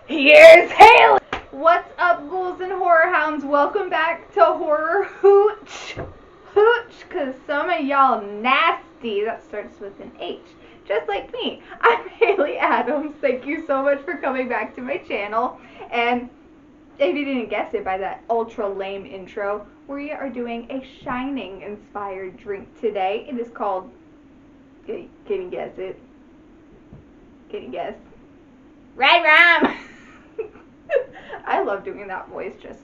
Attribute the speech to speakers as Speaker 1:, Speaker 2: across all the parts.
Speaker 1: Here's Haley! What's up, ghouls and horror hounds? Welcome back to Horror Hooch. Hooch, because some of y'all nasty. That starts with an H. Just like me. I'm Haley Adams. Thank you so much for coming back to my channel. And if you didn't guess it by that ultra lame intro, we are doing a Shining inspired drink today. It is called, can you guess it? Can you guess? REDRUM! I love doing that voice just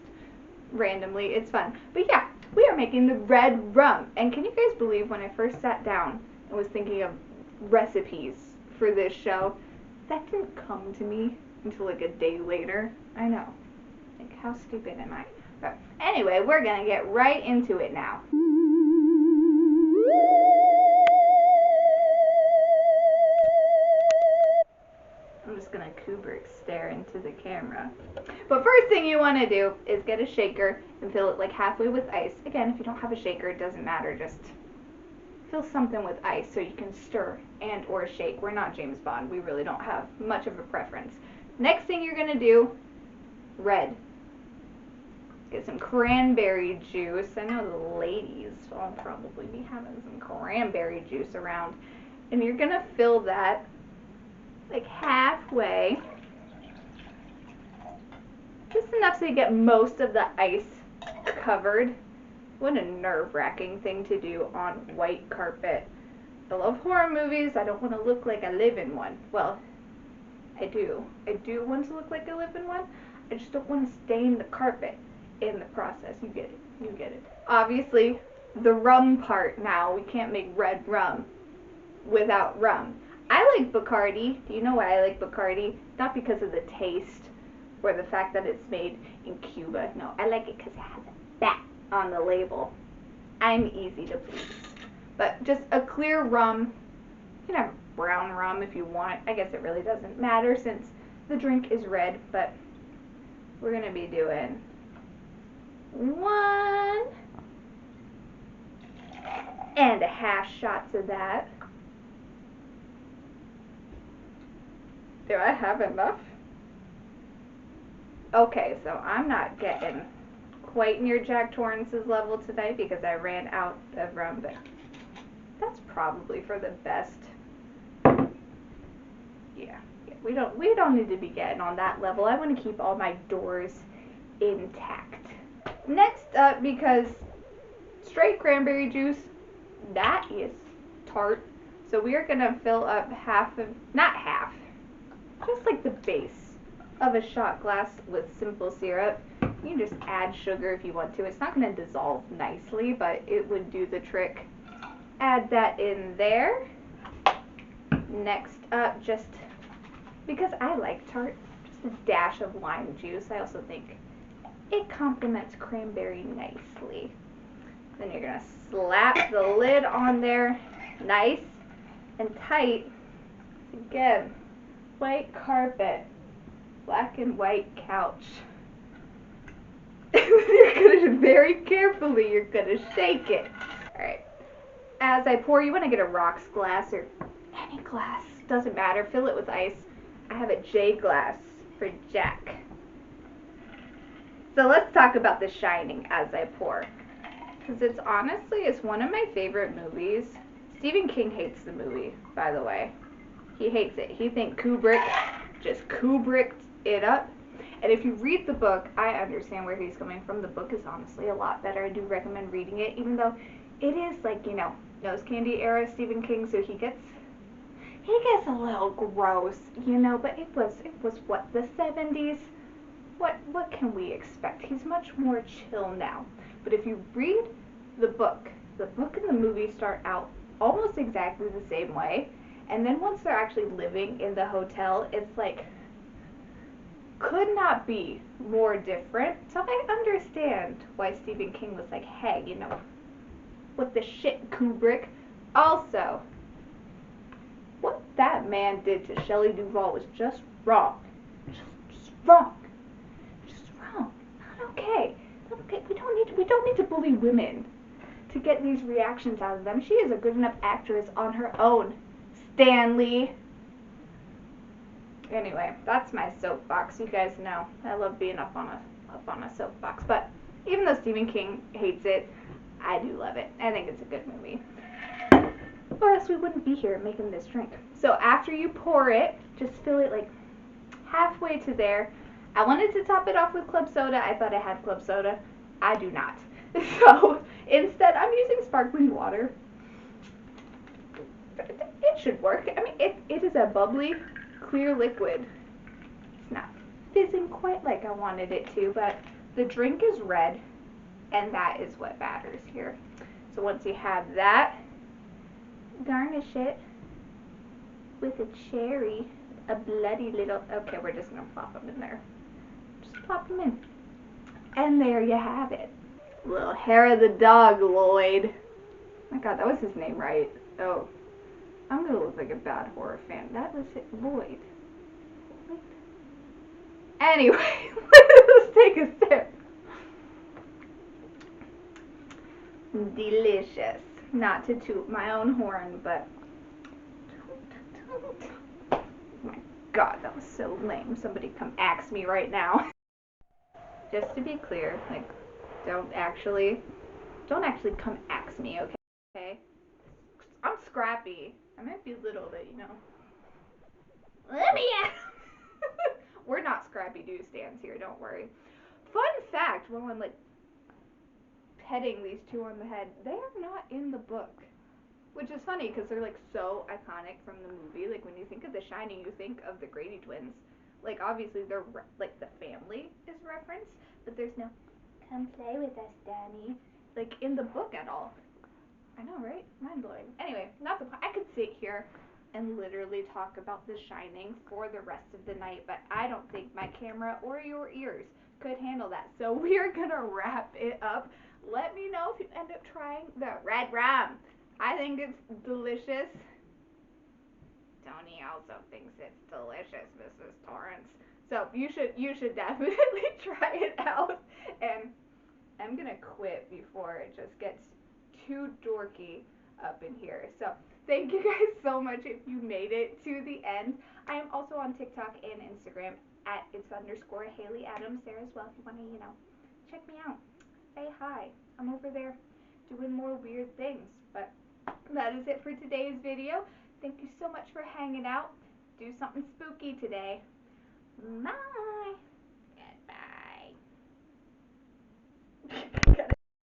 Speaker 1: randomly. It's fun. But yeah, we are making the REDRUM. And can you guys believe when I first sat down and was thinking of recipes for this show, that didn't come to me until like a day later? I know. Like, how stupid am I? But anyway, we're gonna get right into it now. I'm just gonna Kubrick stare into the camera. But first thing you want to do is get a shaker and fill it like halfway with ice. Again, if you don't have a shaker, it doesn't matter. Just fill something with ice so you can stir and or shake. We're not James Bond. We really don't have much of a preference. Next thing you're gonna do, red. Get some cranberry juice. I know the ladies will probably be having some cranberry juice around. And you're gonna fill that like halfway, just enough so you get most of the ice covered. What a nerve-wracking thing to do on white carpet. I love horror movies. I don't want to look like I live in one. Well, I do want to look like I live in one. I just don't want to stain the carpet in the process. You get it. You get it. Obviously, the rum part now. We can't make red rum without rum. I like Bacardi. Do you know why I like Bacardi? Not because of the taste or the fact that it's made in Cuba. No, I like it because it has a bat on the label. I'm easy to please. But just a clear rum. You can have brown rum if you want. I guess it really doesn't matter since the drink is red. But we're going to be doing 1.5 shots of that. Do I have enough? Okay, so I'm not getting quite near Jack Torrance's level tonight because I ran out of rum, but that's probably for the best. Yeah, we don't need to be getting on that level. I want to keep all my doors intact. Next up, because straight cranberry juice, that is tart. So we are gonna fill up not half, just like the base of a shot glass with simple syrup. You can just add sugar if you want to. It's not going to dissolve nicely, but it would do the trick. Add that in there. Next up, just because I like tart, just a dash of lime juice. I also think it complements cranberry nicely. Then you're going to slap the lid on there nice and tight. Again, white carpet, black and white couch. You're gonna very carefully, you're gonna shake it. Alright. As I pour, you want to get a rocks glass or any glass, doesn't matter. Fill it with ice. I have a J glass for Jack. So let's talk about The Shining as I pour. Because it's one of my favorite movies. Stephen King hates the movie, by the way. He hates it. He thinks Kubrick just Kubricked it up. And if you read the book, I understand where he's coming from. The book is honestly a lot better. I do recommend reading it, even though it is like, you know, nose candy era Stephen King, so he gets a little gross, you know, but it was what, the 70s? What can we expect? He's much more chill now. But if you read the book and the movie start out almost exactly the same way. And then once they're actually living in the hotel, it's like, could not be more different. So I understand why Stephen King was like, hey, you know, what the shit, Kubrick. Also, what that man did to Shelley Duvall was just wrong. Just wrong. Just wrong. Not okay. Not okay. We don't need to bully women to get these reactions out of them. She is a good enough actress on her own. Stanley. Anyway, that's my soapbox. You guys know I love being up on a soapbox. But even though Stephen King hates it, I do love it. I think it's a good movie. Or else we wouldn't be here making this drink. So after you pour it, just fill it like halfway to there. I wanted to top it off with club soda. I thought I had club soda. I do not. So instead, I'm using sparkling water. It should work. I mean, it is a bubbly, clear liquid. It's not fizzing quite like I wanted it to, but the drink is red, and that is what matters here. So once you have that, garnish it with a cherry, a bloody little, okay, we're just going to plop them in there. Just plop them in. And there you have it. Little hair of the dog, Lloyd. Oh my God, that was his name, right? Oh, I'm going to look like a bad horror fan. That was it, Lloyd. Anyway, let's take a sip. Delicious. Not to toot my own horn, but oh my God, that was so lame. Somebody come axe me right now. Just to be clear, like, don't actually come axe me, okay? I'm scrappy. I might be little, but you know. Let me at. We're not Scrappy Doo stands here, don't worry. Fun fact, while I'm like petting these two on the head, they are not in the book. Which is funny because they're like so iconic from the movie. Like when you think of The Shining, you think of the Grady twins. Like obviously they're like the family is referenced, but there's no come play with us, Danny, like in the book at all. I know, right? Mind blowing. Anyway, not the point. I could sit here and literally talk about The Shining for the rest of the night, but I don't think my camera or your ears could handle that. So we're gonna wrap it up. Let me know if you end up trying the REDRUM. I think it's delicious. Tony also thinks it's delicious, Mrs. Torrance. So you should definitely try it out. And I'm gonna quit before it just gets too dorky up in here. So thank you guys so much if you made it to the end. I am also on TikTok and Instagram at @it's_Haley Adams there as well if you want to, check me out. Say hi. I'm over there doing more weird things. But that is it for today's video. Thank you so much for hanging out. Do something spooky today. Bye. Goodbye.